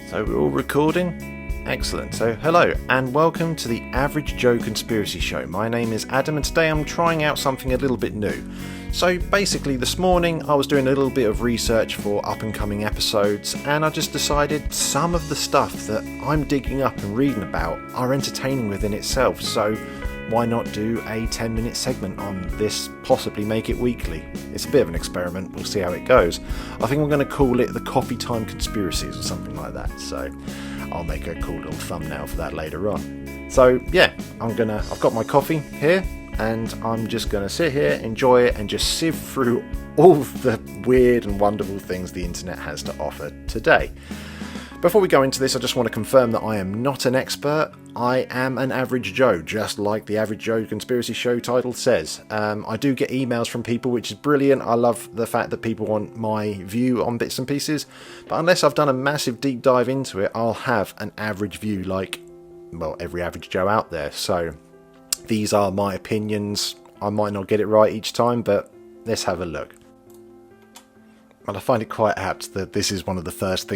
So we're all recording? Excellent. So hello and welcome to the Average Joe Conspiracy Show. My name is Adam and today I'm trying out something a little bit new. So basically this morning I was doing a little bit of research for up and coming episodes and I just decided some of the stuff that I'm digging up and reading about are entertaining within itself. So why not do a 10-minute segment on this, possibly make it weekly? It's a bit of an experiment, we'll see how it goes. I think I'm going to call it the Coffee Time Conspiracies or something like that, so I'll make a cool little thumbnail for that later on. So yeah, I've got my coffee here and I'm just going to sit here, enjoy it and just sieve through all the weird and wonderful things the internet has to offer today. Before we go into this, I just want to confirm that I am not an expert. I am an average Joe, just like the Average Joe Conspiracy Show title says. I do get emails from people, which is brilliant. I love the fact that people want my view on bits and pieces. But unless I've done a massive deep dive into it, I'll have an average view like, well, every average Joe out there. So these are my opinions. I might not get it right each time, but let's have a look. Well, I find it quite apt that this is one of the first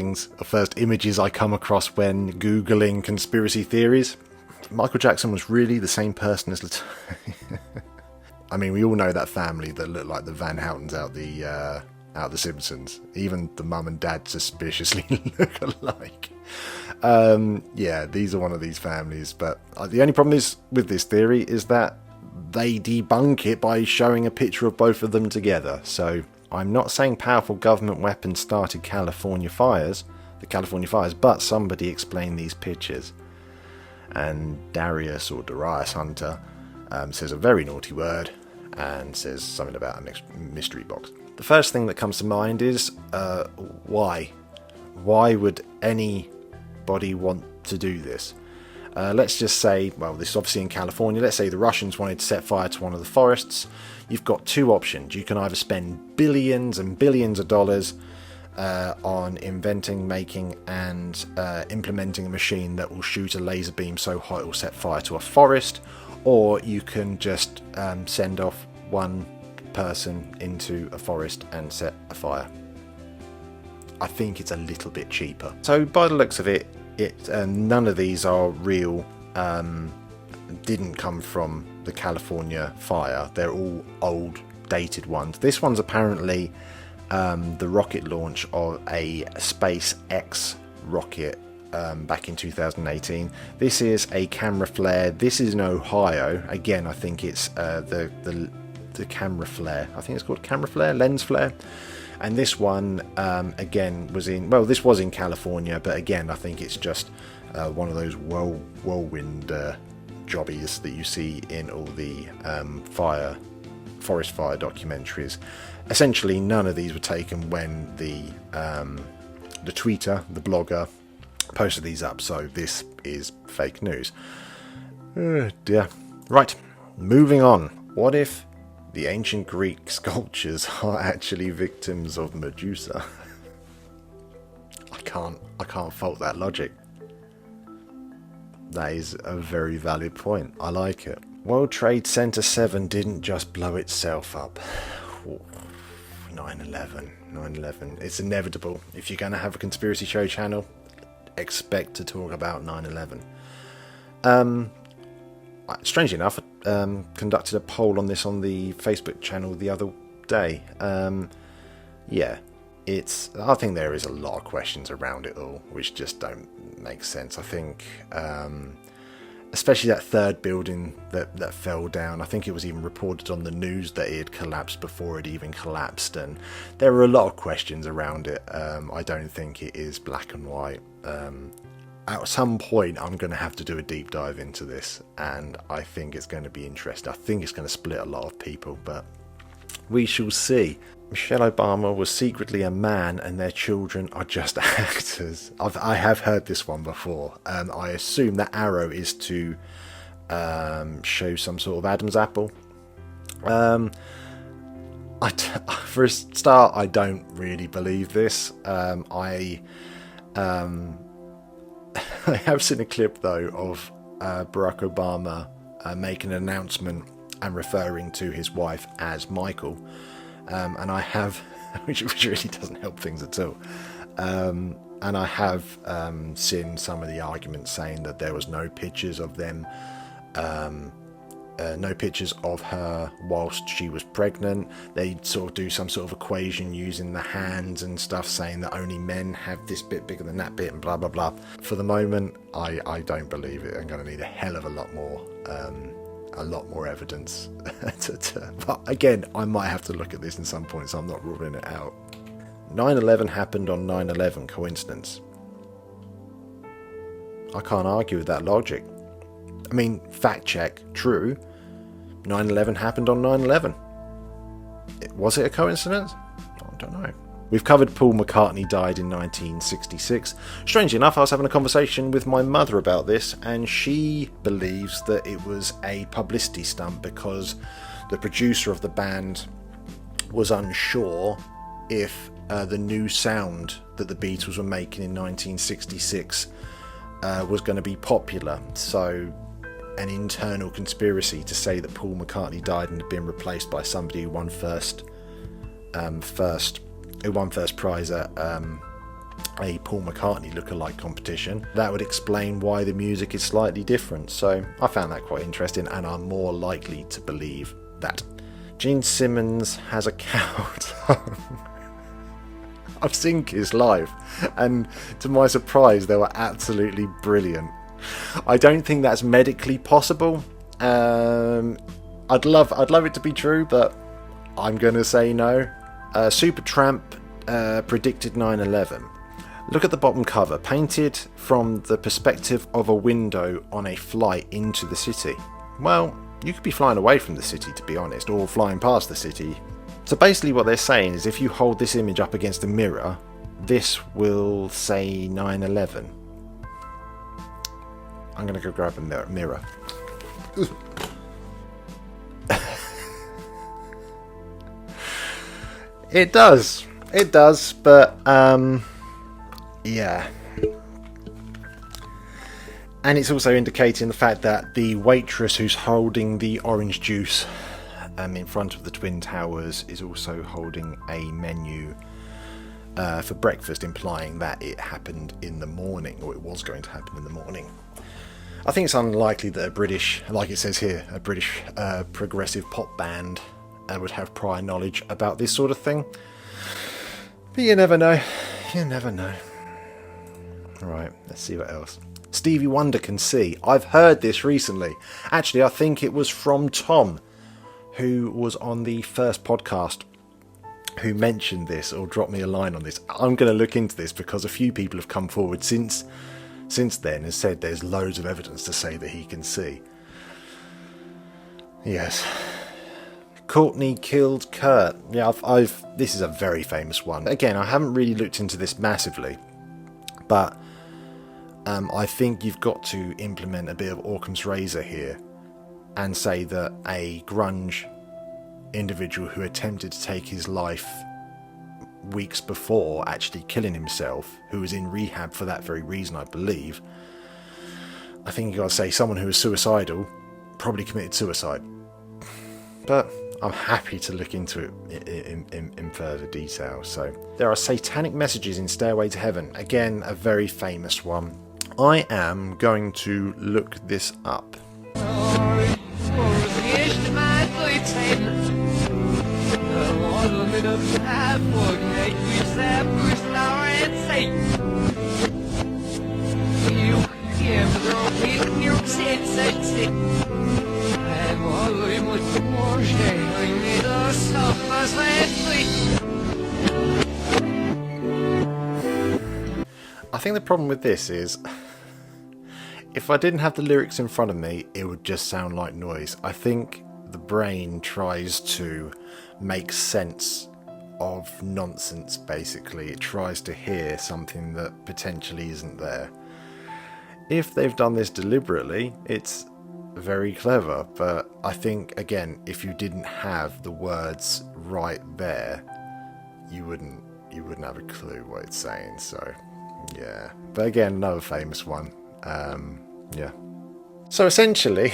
images I come across when Googling conspiracy theories. Michael Jackson was really the same person as I mean, we all know that family that look like the Van Houtens out the Simpsons. Even the mum and dad suspiciously look alike. Yeah, these are one of these families. But the only problem is with this theory is that they debunk it by showing a picture of both of them together. So I'm not saying powerful government weapons started the California fires, but somebody explained these pictures. And Darius Hunter says a very naughty word and says something about a mystery box. The first thing that comes to mind is why? Why would anybody want to do this? Let's just say, well, this is obviously in California. Let's say the Russians wanted to set fire to one of the forests. You've got two options. You can either spend billions and billions of dollars on inventing, making and implementing a machine that will shoot a laser beam so hot it will set fire to a forest, or you can just send off one person into a forest and set a fire. I think it's a little bit cheaper. So by the looks of it, none of these are real, didn't come from the California fire. They're all old, dated ones. This one's apparently the rocket launch of a SpaceX rocket back in 2018. This is a camera flare. This is in Ohio. Again, I think it's the camera flare. I think it's called camera flare, lens flare. And this one, again, this was in California, but again, I think it's just one of those whirlwind jobbies that you see in all the forest fire documentaries. Essentially, none of these were taken when the tweeter, the blogger, posted these up, so this is fake news. Oh dear. Right, moving on. What if the ancient Greek sculptures are actually victims of Medusa? I can't fault that logic. That is a very valid point. I like it. World Trade Center 7 didn't just blow itself up. 9/11. It's inevitable. If you're going to have a conspiracy show channel, expect to talk about 9/11. Strangely enough, I conducted a poll on this on the Facebook channel the other day. Yeah, I think there is a lot of questions around it all, which just don't make sense. I think, especially that third building that fell down, I think it was even reported on the news that it had collapsed before it even collapsed, and there were a lot of questions around it. I don't think it is black and white. At some point I'm going to have to do a deep dive into this, and I think it's going to be interesting. I think it's going to split a lot of people, but we shall see. Michelle Obama was secretly a man and their children are just actors. I have heard this one before. I assume that arrow is to show some sort of Adam's apple. For a start, I don't really believe this. I have seen a clip though of Barack Obama making an announcement and referring to his wife as Michael, and I have, which really doesn't help things at all. and I have seen some of the arguments saying that there was no pictures of them, no pictures of her whilst she was pregnant. They sort of do some sort of equation using the hands and stuff, saying that only men have this bit bigger than that bit and blah blah blah. For the moment, I don't believe it. I'm going to need a hell of a lot more evidence. But again, I might have to look at this in some point, so I'm not ruling it out. 9/11 happened on 9/11, coincidence? I can't argue with that logic. I mean, fact check, true. 9/11 happened on 9/11. Was it a coincidence? I don't know. We've covered Paul McCartney died in 1966. Strangely enough, I was having a conversation with my mother about this, and she believes that it was a publicity stunt because the producer of the band was unsure if the new sound that the Beatles were making in 1966 was going to be popular. So an internal conspiracy to say that Paul McCartney died and had been replaced by somebody who won first prize at a Paul McCartney lookalike competition. That would explain why the music is slightly different. So I found that quite interesting, and I'm more likely to believe that. Gene Simmons has a cow tongue. I've seen Kiss live, and to my surprise, they were absolutely brilliant. I don't think that's medically possible. I'd love it to be true, but I'm going to say no. Supertramp predicted 9/11. Look at the bottom cover, painted from the perspective of a window on a flight into the city. Well, you could be flying away from the city, to be honest, or flying past the city. So basically what they're saying is if you hold this image up against a mirror, this will say 9/11. I'm going to go grab a mirror. It does, but yeah. And it's also indicating the fact that the waitress who's holding the orange juice in front of the Twin Towers is also holding a menu for breakfast, implying that it happened in the morning, or it was going to happen in the morning. I think it's unlikely that a British, like it says here, a British progressive pop band would have prior knowledge about this sort of thing. But you never know. You never know. Right, let's see what else. Stevie Wonder can see. I've heard this recently. Actually, I think it was from Tom, who was on the first podcast, who mentioned this or dropped me a line on this. I'm going to look into this because a few people have come forward since then and said there's loads of evidence to say that he can see. Yes. Courtney killed Kurt. Yeah, this is a very famous one. Again, I haven't really looked into this massively, but I think you've got to implement a bit of Occam's razor here and say that a grunge individual who attempted to take his life weeks before actually killing himself, who was in rehab for that very reason, I believe. I think you've got to say someone who was suicidal probably committed suicide. But I'm happy to look into it in further detail. So there are satanic messages in Stairway to Heaven. Again, a very famous one. I am going to look this up. I think the problem with this is, if I didn't have the lyrics in front of me, it would just sound like noise. I think the brain tries to make sense of nonsense, basically. It tries to hear something that potentially isn't there. If they've done this deliberately, it's very clever, but I think, again, if you didn't have the words right there, you wouldn't have a clue what it's saying. So yeah, but again, another famous one. Yeah, so essentially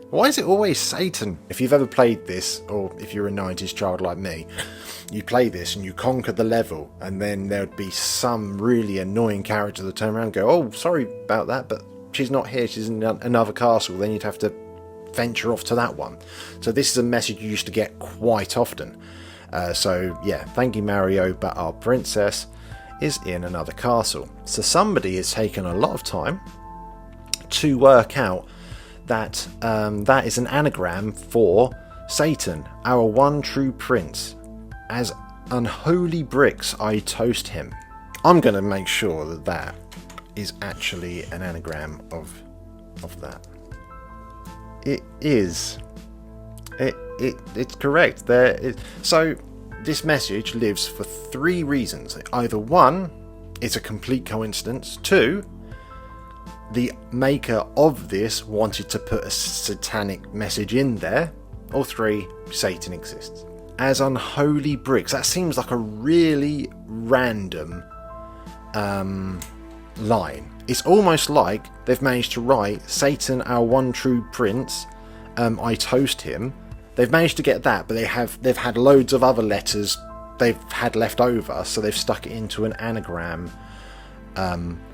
Why is it always Satan? If you've ever played this, or if you're a 90s child like me, you play this and you conquer the level, and then there'd be some really annoying character that turn around and go, oh, sorry about that, but she's not here, she's in another castle. Then you'd have to venture off to that one. So this is a message you used to get quite often. So yeah, thank you Mario, but our princess is in another castle. So somebody has taken a lot of time to work out that that is an anagram for Satan, our one true prince. As unholy bricks I toast him. I'm going to make sure that that is actually an anagram of that. It is. It's correct. So this message lives for 3 reasons. Either 1, it's a complete coincidence. 2, the maker of this wanted to put a satanic message in there. Or 3, Satan exists. As unholy bricks. That seems like a really random line. It's almost like they've managed to write Satan, our one true prince, I toast him. They've managed to get that, but they've had loads of other letters they've had left over, so they've stuck it into an anagram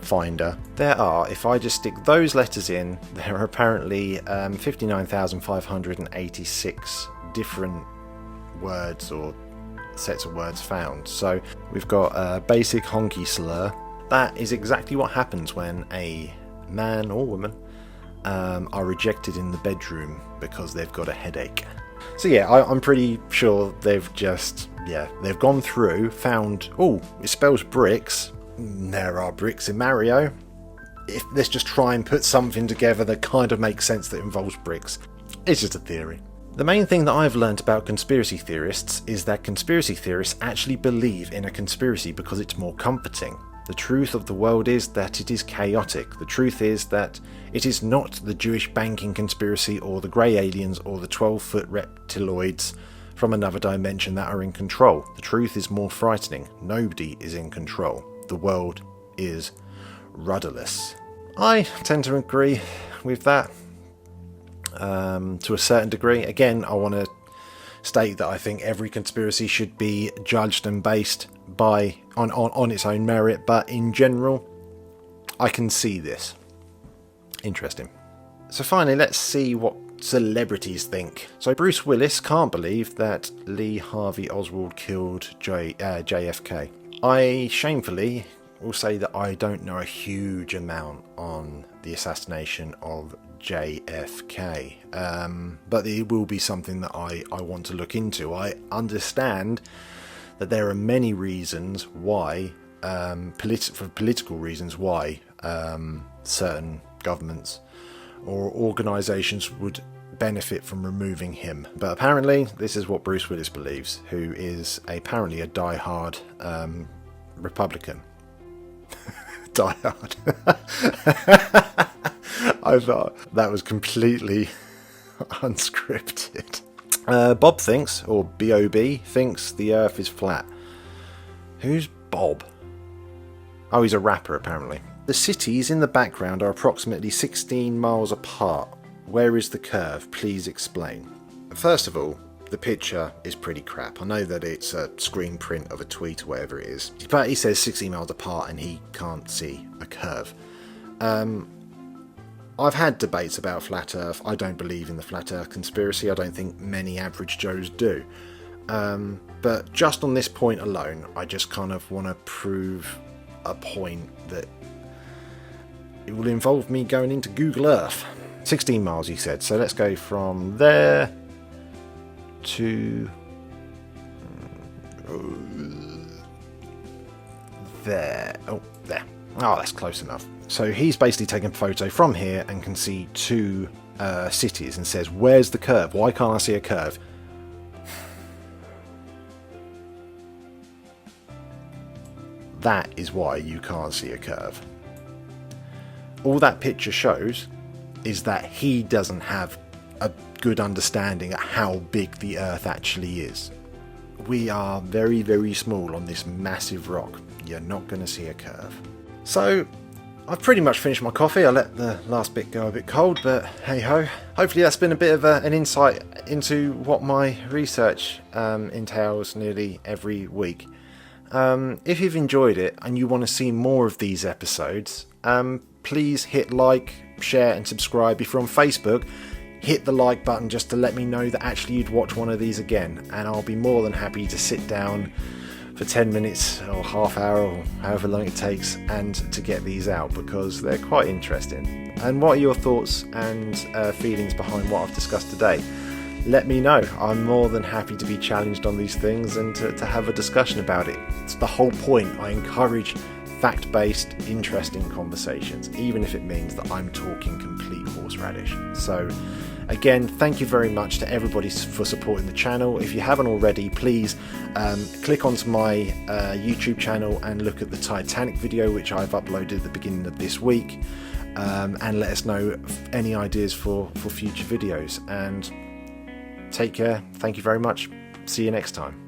finder. There are, if I just stick those letters in, there are apparently 59,586 different words or sets of words found. So we've got a basic honky slur. That is exactly what happens when a man or woman are rejected in the bedroom because they've got a headache. So yeah, I'm pretty sure they've gone through, found, oh, it spells bricks. There are bricks in Mario. Let's just try and put something together that kind of makes sense that involves bricks. It's just a theory. The main thing that I've learnt about conspiracy theorists is that conspiracy theorists actually believe in a conspiracy because it's more comforting. The truth of the world is that it is chaotic. The truth is that it is not the Jewish banking conspiracy or the grey aliens or the 12-foot reptiloids from another dimension that are in control. The truth is more frightening. Nobody is in control. The world is rudderless. I tend to agree with that to a certain degree. Again, I want to state that I think every conspiracy should be judged and based on its own merit, but in general, I can see this. Interesting. So finally, let's see what celebrities think. So Bruce Willis can't believe that Lee Harvey Oswald killed JFK. I shamefully will say that I don't know a huge amount on the assassination of JFK, but it will be something that I want to look into. I understand that there are many reasons why, for political reasons, why certain governments or organisations would benefit from removing him. But apparently, this is what Bruce Willis believes, who is apparently a die-hard Republican. Die-hard. I thought that was completely unscripted. Bob thinks, or B.O.B. thinks, the Earth is flat. Who's Bob? Oh, he's a rapper, apparently. The cities in the background are approximately 16 miles apart. Where is the curve? Please explain. First of all, the picture is pretty crap. I know that it's a screen print of a tweet or whatever it is, but he says 16 miles apart and he can't see a curve. I've had debates about Flat Earth. I don't believe in the Flat Earth conspiracy. I don't think many average Joes do. But just on this point alone, I just kind of want to prove a point that it will involve me going into Google Earth. 16 miles, he said. So let's go from there to there. Oh, there. Oh, that's close enough. So he's basically taken a photo from here and can see 2 cities and says, where's the curve? Why can't I see a curve? That is why you can't see a curve. All that picture shows is that he doesn't have a good understanding of how big the Earth actually is. We are very, very small on this massive rock. You're not going to see a curve. So I've pretty much finished my coffee. I let the last bit go a bit cold, but hey ho. Hopefully that's been a bit of an insight into what my research entails nearly every week. If you've enjoyed it and you want to see more of these episodes, please hit like, share and subscribe. If you're on Facebook, hit the like button just to let me know that actually you'd watch one of these again, and I'll be more than happy to sit down for 10 minutes or half hour or however long it takes and to get these out, because they're quite interesting. And what are your thoughts and feelings behind what I've discussed today? Let me know. I'm more than happy to be challenged on these things and to have a discussion about it. It's the whole point. I encourage fact-based, interesting conversations, even if it means that I'm talking complete horseradish. So again, thank you very much to everybody for supporting the channel. If you haven't already, please click onto my YouTube channel and look at the Titanic video, which I've uploaded at the beginning of this week, and let us know any ideas for future videos. And take care. Thank you very much. See you next time.